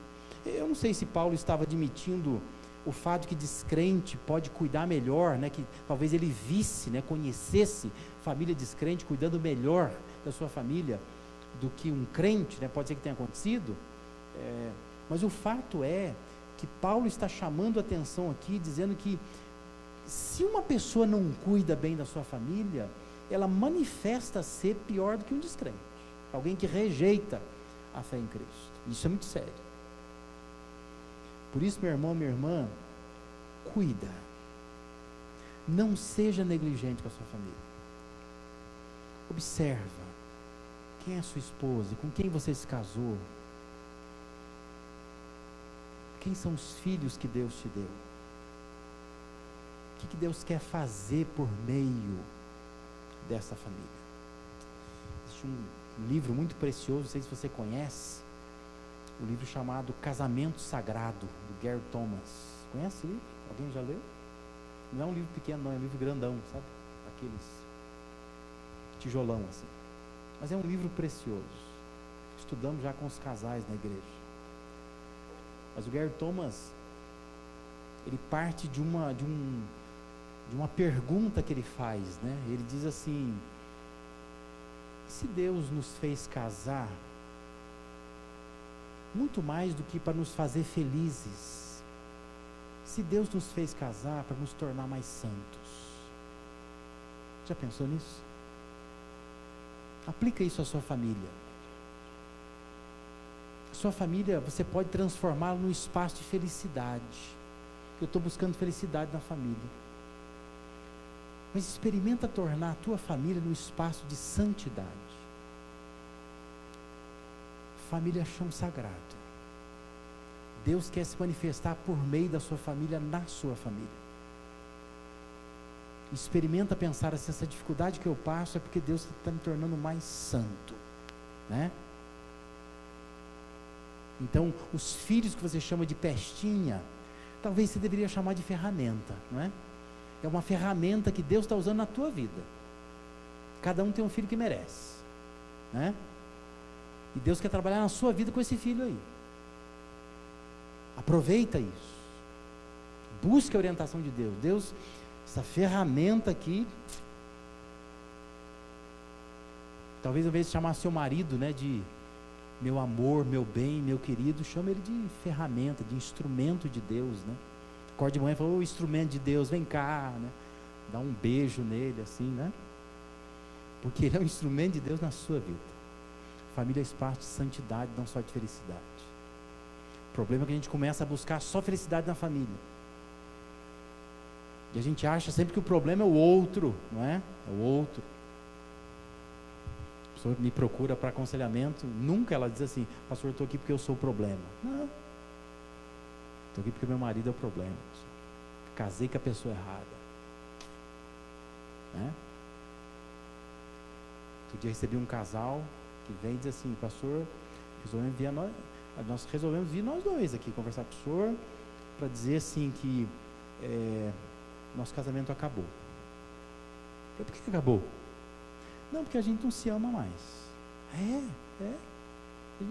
Eu não sei se Paulo estava admitindo o fato de que descrente pode cuidar melhor, né? Que talvez ele visse, né? Conhecesse família descrente cuidando melhor da sua família do que um crente, né? Pode ser que tenha acontecido. Mas o fato é que Paulo está chamando a atenção aqui, dizendo que se uma pessoa não cuida bem da sua família, ela manifesta ser pior do que um descrente, alguém que rejeita a fé em Cristo. Isso é muito sério. Por isso, meu irmão, minha irmã, cuida. Não seja negligente com a sua família. Observa quem é a sua esposa, com quem você se casou, quem são os filhos que Deus te deu, o que Deus quer fazer por meio dessa família. Existe um livro muito precioso, não sei se você conhece, um livro chamado Casamento Sagrado, do Gary Thomas. Conhece esse livro? Alguém já leu? Não é um livro pequeno não, é um livro grandão, sabe? Aqueles tijolão assim. Mas é um livro precioso. Estudamos já com os casais na igreja. Mas o Gary Thomas, ele parte de uma pergunta que ele faz, né? Ele diz assim: se Deus nos fez casar muito mais do que para nos fazer felizes, se Deus nos fez casar para nos tornar mais santos, já pensou nisso? Aplica isso à sua família. Sua família, você pode transformá-la num espaço de felicidade. Eu estou buscando felicidade na família. Mas experimenta tornar a tua família num espaço de santidade. Família é chão sagrado. Deus quer se manifestar por meio da sua família, na sua família. Experimenta pensar assim: essa dificuldade que eu passo é porque Deus está me tornando mais santo, né? Então, os filhos que você chama de pestinha, talvez você deveria chamar de ferramenta, não é? É uma ferramenta que Deus está usando na tua vida. Cada um tem um filho que merece, né? E Deus quer trabalhar na sua vida com esse filho aí. Aproveita isso. Busque a orientação de Deus. Deus, essa ferramenta aqui, talvez ao invés de chamar seu marido, né, de meu amor, meu bem, meu querido, chama ele de ferramenta, de instrumento de Deus, né? Acorda de manhã e fala: ô, instrumento de Deus, vem cá, né? Dá um beijo nele, assim, né? Porque ele é um instrumento de Deus na sua vida. Família é espaço de santidade, não só de felicidade. O problema é que a gente começa a buscar só felicidade na família. E a gente acha sempre que o problema é o outro, não é? É o outro. A pessoa me procura para aconselhamento, nunca ela diz assim: pastor, eu estou aqui porque eu sou o problema. Não. Estou aqui porque meu marido é o problema. Casei com a pessoa errada. Né? Outro dia recebi um casal que vem e diz assim: pastor, nós resolvemos vir nós dois aqui conversar com o senhor para dizer assim que nosso casamento acabou. Eu falei: por que acabou? Não, porque a gente não se ama mais. A gente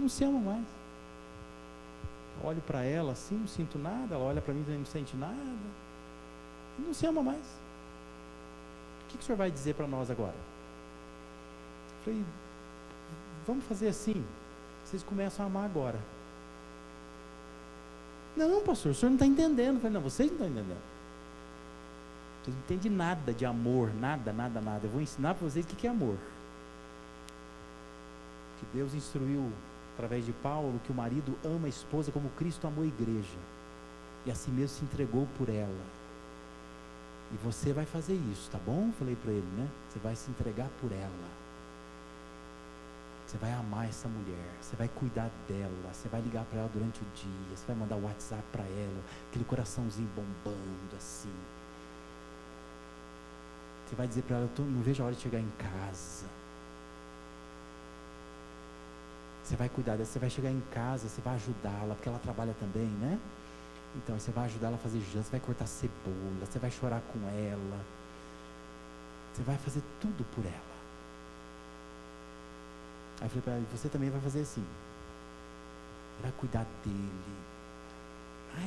não se ama mais. Eu olho para ela assim, não sinto nada. Ela olha para mim e não sente nada. A gente não se ama mais. O que o senhor vai dizer para nós agora? Eu falei: vamos fazer assim, vocês começam a amar agora. Não, pastor, o senhor não está entendendo. Eu falei: não, vocês não estão entendendo. Vocês não entendem nada de amor, nada. Eu vou ensinar para vocês o que é amor. Que Deus instruiu através de Paulo que o marido ama a esposa como Cristo amou a igreja e assim mesmo se entregou por ela. E você vai fazer isso, tá bom? Falei para ele, né? Você vai se entregar por ela. Você vai amar essa mulher, você vai cuidar dela, você vai ligar para ela durante o dia, você vai mandar o WhatsApp para ela, aquele coraçãozinho bombando assim. Você vai dizer para ela: eu não vejo a hora de chegar em casa. Você vai cuidar dela, você vai chegar em casa, você vai ajudá-la, porque ela trabalha também, né? Então, você vai ajudar ela a fazer janta, você vai cortar cebola, você vai chorar com ela. Você vai fazer tudo por ela. Aí eu falei para ela: você também vai fazer assim. Vai cuidar dele.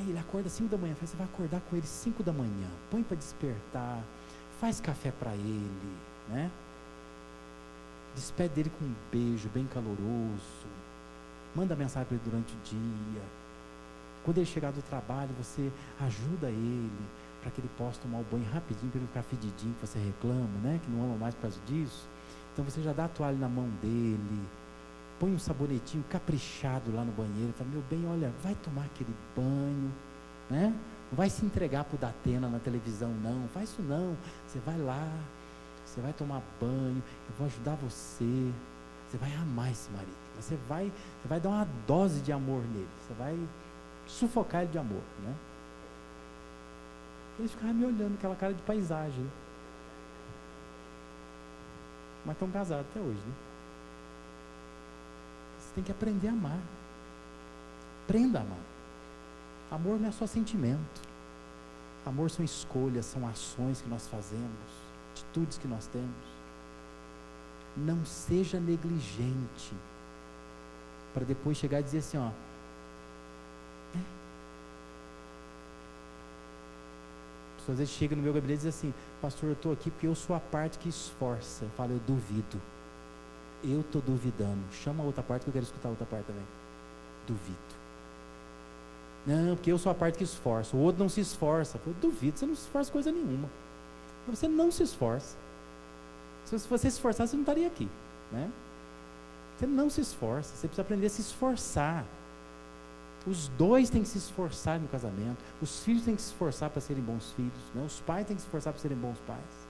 Ele acorda 5 da manhã. Eu falei: você vai acordar com ele 5 da manhã. Põe para despertar. Faz café para ele, né? Despede dele com um beijo bem caloroso. Manda mensagem para ele durante o dia. Quando ele chegar do trabalho, você ajuda ele para que ele possa tomar o banho rapidinho, para ele ficar fedidinho, que você reclama, né? Que não ama mais por causa disso. Então você já dá a toalha na mão dele, põe um sabonetinho caprichado lá no banheiro, fala: meu bem, olha, vai tomar aquele banho, né? Não vai se entregar para o Datena na televisão, não faz isso não. Você vai lá, você vai tomar banho, eu vou ajudar você, você vai amar esse marido, você vai dar uma dose de amor nele, você vai sufocar ele de amor, né? Eles ficavam me olhando, aquela cara de paisagem, mas estão casados até hoje, né? Você tem que aprender a amar. Aprenda a amar. Amor não é só sentimento. Amor são escolhas, são ações que nós fazemos, atitudes que nós temos. Não seja negligente para depois chegar e dizer assim: pessoa às vezes chega no meu gabinete e diz assim: pastor, eu estou aqui porque eu sou a parte que esforça. Eu falo: eu duvido. Eu estou duvidando. Chama a outra parte que eu quero escutar a outra parte também. Duvido. Não, porque eu sou a parte que esforça. O outro não se esforça. Eu duvido, você não se esforça coisa nenhuma. Você não se esforça. Se você se esforçar, você não estaria aqui, né? Você não se esforça. Você precisa aprender a se esforçar. Os dois têm que se esforçar no casamento. Os filhos têm que se esforçar para serem bons filhos, né? Os pais têm que se esforçar para serem bons pais.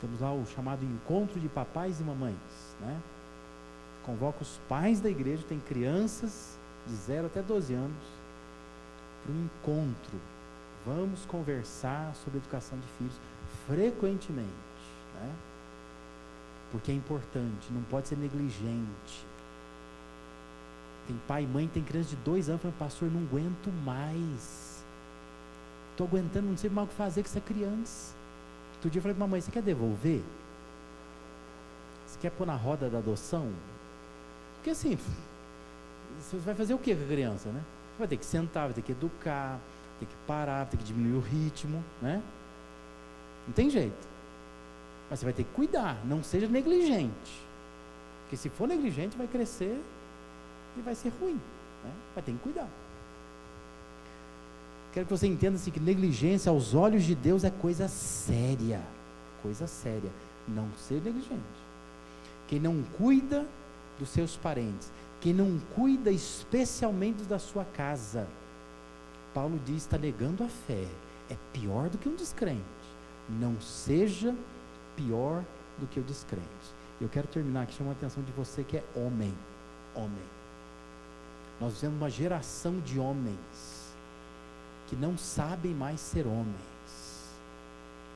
Temos lá o chamado encontro de papais e mamães, né? Convoca os pais da igreja, tem crianças de 0 até 12 anos, para um encontro. Vamos conversar sobre educação de filhos frequentemente, né? Porque é importante, não pode ser negligente. Tem pai e mãe, tem criança de 2 anos falando: pastor, não aguento mais. Estou aguentando, não sei mais o que fazer com essa criança. Outro dia eu falei para a mamãe: você quer devolver? Você quer pôr na roda da adoção? Porque assim, você vai fazer o que com a criança, né? Vai ter que sentar, vai ter que educar, vai ter que parar, vai ter que diminuir o ritmo, né? Não tem jeito. Mas você vai ter que cuidar, não seja negligente. Porque se for negligente, vai crescer e vai ser ruim, né? Vai ter que cuidar. Quero que você entenda assim, que negligência aos olhos de Deus é coisa séria. Coisa séria. Não ser negligente. Quem não cuida dos seus parentes, quem não cuida especialmente da sua casa, Paulo diz, está negando a fé. É pior do que um descrente. Não seja pior do que o descrente. Eu quero terminar aqui chamando a atenção de você que é homem. Homem. Nós vivemos uma geração de homens que não sabem mais ser homens.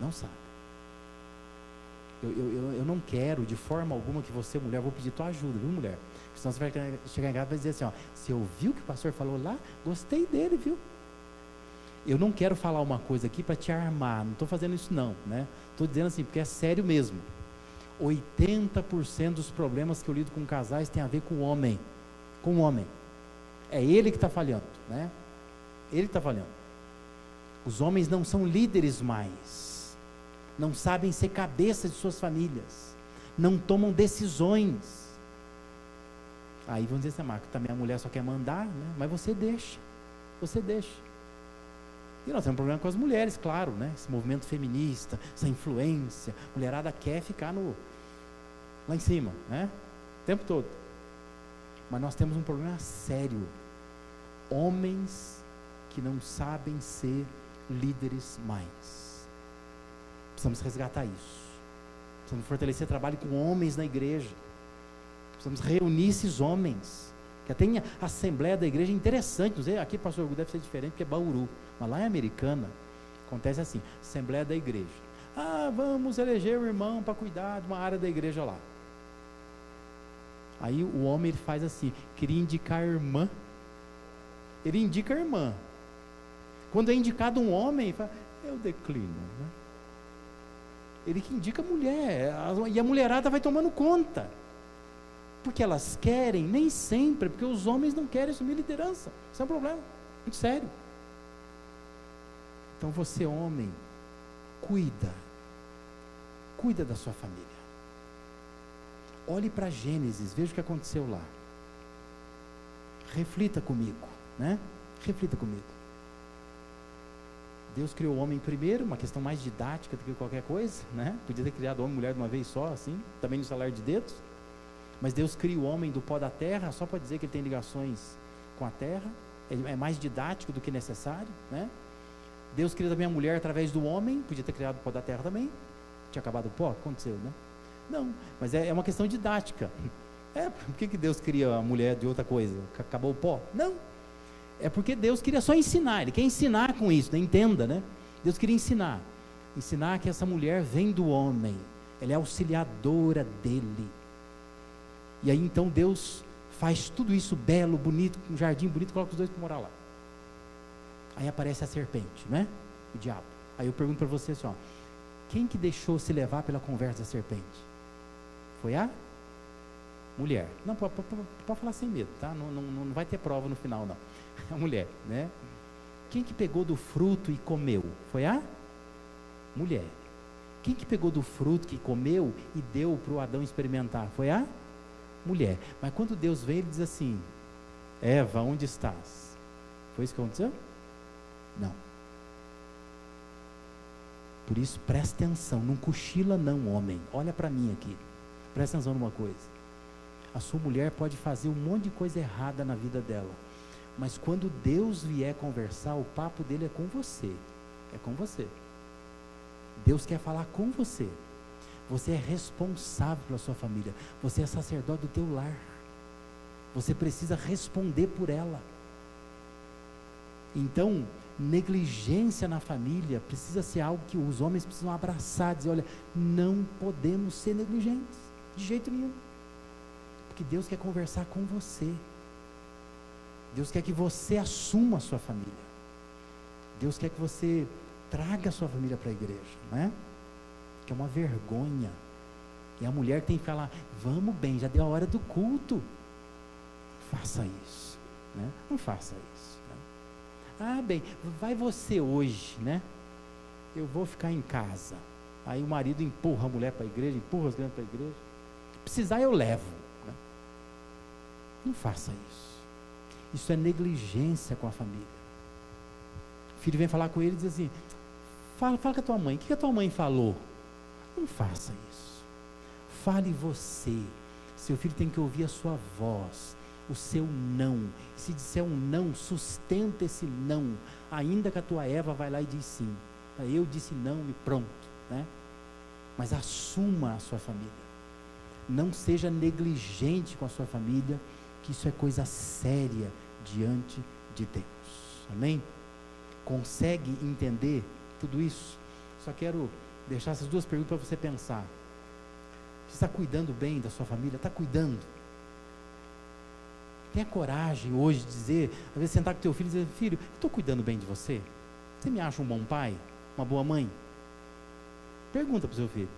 Não sabem. Eu não quero de forma alguma que você, mulher, vou pedir tua ajuda, viu, mulher? Senão você vai chegar em casa e vai dizer assim: ó, você ouviu o que o pastor falou lá? Gostei dele, viu? Eu não quero falar uma coisa aqui para te armar, não estou fazendo isso não, né? Estou dizendo assim, porque é sério mesmo. 80% dos problemas que eu lido com casais tem a ver com o homem. Com o homem. É ele que está falhando, né? Ele que está falhando. Os homens não são líderes mais. Não sabem ser cabeça de suas famílias. Não tomam decisões. Aí vão dizer assim: Marco, também a mulher só quer mandar, né? Mas você deixa. Você deixa. E nós temos um problema com as mulheres, claro, né? Esse movimento feminista, essa influência. A mulherada quer ficar lá em cima, né? O tempo todo. Mas nós temos um problema sério. Homens que não sabem ser líderes mais. Precisamos resgatar isso. Precisamos fortalecer trabalho com homens na igreja. Precisamos reunir esses homens. Que até em assembleia da igreja é interessante. Não sei, aqui, pastor Hugo, deve ser diferente, porque é Bauru. Mas lá em Americana, acontece assim: assembleia da igreja. Ah, vamos eleger o irmão para cuidar de uma área da igreja lá. Aí o homem ele faz assim: queria indicar a irmã. Ele indica a irmã. Quando é indicado um homem, ele fala: eu declino, né? Ele que indica a mulher. E a mulherada vai tomando conta. Porque elas querem, nem sempre, porque os homens não querem assumir liderança. Isso é um problema, muito sério. Então você, homem, cuida da sua família. Olhe para Gênesis, veja o que aconteceu lá. Reflita comigo, né? Reflita comigo. Deus criou o homem primeiro, uma questão mais didática do que qualquer coisa, né? Podia ter criado homem e mulher de uma vez só, assim, também no salário de dedos. Mas Deus cria o homem do pó da terra, só para dizer que ele tem ligações com a terra. É mais didático do que necessário, né? Deus cria também a mulher através do homem, podia ter criado o pó da terra também. Tinha acabado o pó? Aconteceu, né? Não, mas é uma questão didática. Por que Deus cria a mulher de outra coisa? Acabou o pó? Não. É porque Deus queria só ensinar, Ele quer ensinar com isso, né? Entenda, né? Deus queria ensinar que essa mulher vem do homem, ela é auxiliadora dele. E aí então Deus faz tudo isso belo, bonito, um jardim bonito, coloca os dois para morar lá. Aí aparece a serpente, né? O diabo. Aí eu pergunto para você assim, ó, quem que deixou se levar pela conversa da serpente? Foi a mulher. Não, pode falar sem medo, tá? Não vai ter prova no final, não. A mulher, né? Quem que pegou do fruto e comeu? Foi a mulher. Quem que pegou do fruto que comeu e deu para o Adão experimentar? Foi a mulher. Mas quando Deus veio, ele diz assim: Eva, onde estás? Foi isso que aconteceu? Não. Por isso, presta atenção, não cochila não, homem. Olha para mim aqui. Presta atenção numa coisa. A sua mulher pode fazer um monte de coisa errada na vida dela, mas quando Deus vier conversar, o papo dele é com você. É com você. Deus quer falar com você. Você é responsável pela sua família. Você é sacerdote do teu lar. Você precisa responder por ela. Então, negligência na família precisa ser algo que os homens precisam abraçar, dizer: olha, não podemos ser negligentes, de jeito nenhum. Porque Deus quer conversar com você. Deus quer que você assuma a sua família. Deus quer que você traga a sua família para a igreja, né? Que é uma vergonha. E a mulher tem que falar: vamos bem, já deu a hora do culto. Faça isso, né? Não faça isso, né? Ah, bem, vai você hoje, né? Eu vou ficar em casa. Aí o marido empurra a mulher para a igreja, empurra as crianças para a igreja. Se precisar, eu levo, né? Não faça isso. Isso é negligência com a família. O filho vem falar com ele e diz assim: fala com a tua mãe, o que a tua mãe falou? Não faça isso. Fale você. Seu filho tem que ouvir a sua voz, o seu não. Se disser um não, sustenta esse não, ainda que a tua Eva vai lá e diz sim. Eu disse não e pronto, né? Mas assuma a sua família. Não seja negligente com a sua família, que isso é coisa séria diante de Deus. Amém? Consegue entender tudo isso? Só quero deixar essas duas perguntas para você pensar. Você está cuidando bem da sua família? Está cuidando? Tenha coragem hoje de dizer, às vezes sentar com teu filho e dizer: filho, eu estou cuidando bem de você? Você me acha um bom pai? Uma boa mãe? Pergunta para o seu filho.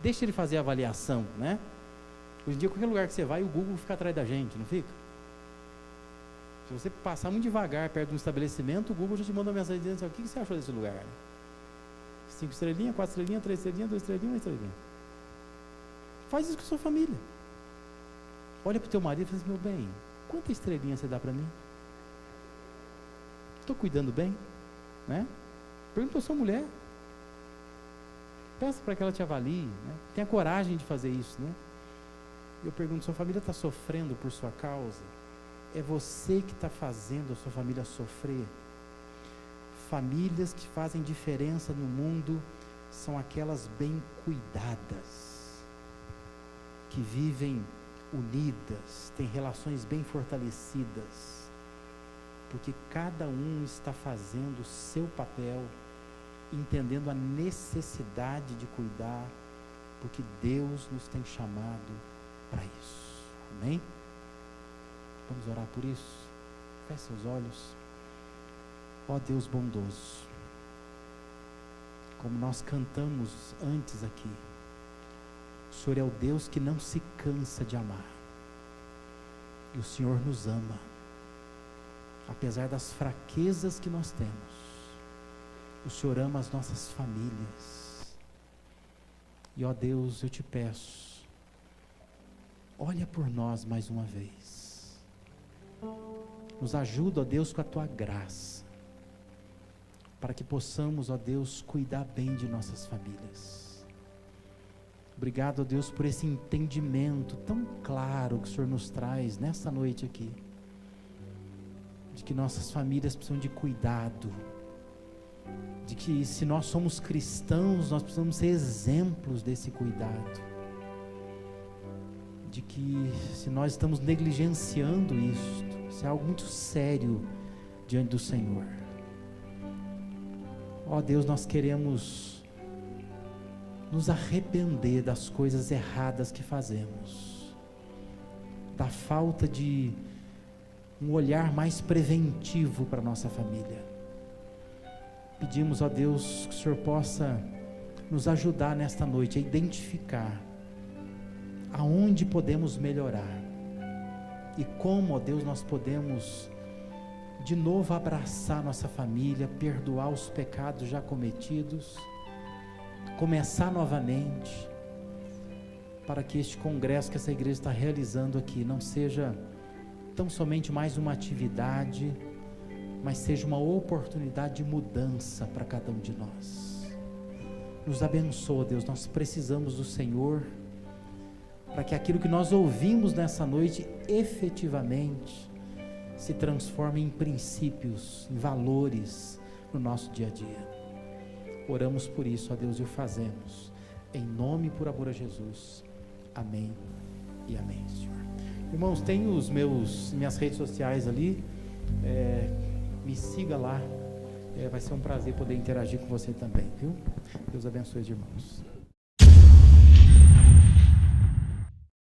Deixa ele fazer a avaliação, né? Hoje em dia, qualquer lugar que você vai, o Google fica atrás da gente, não fica? Se você passar muito devagar perto de um estabelecimento, o Google já te manda uma mensagem dizendo assim: o que você achou desse lugar? 5 estrelinhas, 4 estrelinhas, 3 estrelinhas, 2 estrelinhas, 1 estrelinha. Faz isso com a sua família. Olha para o teu marido e fala assim: meu bem, quanta estrelinha você dá para mim? Estou cuidando bem? Né? Pergunta para a sua mulher. Peça para que ela te avalie, né? Tenha coragem de fazer isso, né? Eu pergunto: sua família está sofrendo por sua causa? É você que está fazendo a sua família sofrer? Famílias que fazem diferença no mundo são aquelas bem cuidadas, que vivem unidas, têm relações bem fortalecidas, porque cada um está fazendo o seu papel, entendendo a necessidade de cuidar, porque Deus nos tem chamado para isso. Amém? Vamos orar por isso? Feche seus olhos. Ó Deus bondoso, como nós cantamos antes aqui, o Senhor é o Deus que não se cansa de amar, e o Senhor nos ama, apesar das fraquezas que nós temos. O Senhor ama as nossas famílias, e ó Deus, eu te peço, olha por nós mais uma vez, nos ajuda, ó Deus, com a tua graça, para que possamos, ó Deus, cuidar bem de nossas famílias. Obrigado, ó Deus, por esse entendimento tão claro que o Senhor nos traz nessa noite aqui, de que nossas famílias precisam de cuidado, de que se nós somos cristãos, nós precisamos ser exemplos desse cuidado, de que se nós estamos negligenciando isso é algo muito sério diante do Senhor. Ó Deus, nós queremos nos arrepender das coisas erradas que fazemos, da falta de um olhar mais preventivo para a nossa família. Pedimos, ó Deus, que o Senhor possa nos ajudar nesta noite a identificar aonde podemos melhorar e como, ó Deus, nós podemos de novo abraçar nossa família, perdoar os pecados já cometidos, começar novamente, para que este congresso que essa igreja está realizando aqui não seja tão somente mais uma atividade, mas seja uma oportunidade de mudança para cada um de nós. Nos abençoa, Deus, nós precisamos do Senhor, para que aquilo que nós ouvimos nessa noite, efetivamente, se transforme em princípios, em valores, no nosso dia a dia. Oramos por isso, ó Deus, e o fazemos, em nome e por amor a Jesus. Amém e amém, Senhor. Irmãos, tem minhas redes sociais ali, me siga lá, vai ser um prazer poder interagir com você também, viu? Deus abençoe os irmãos.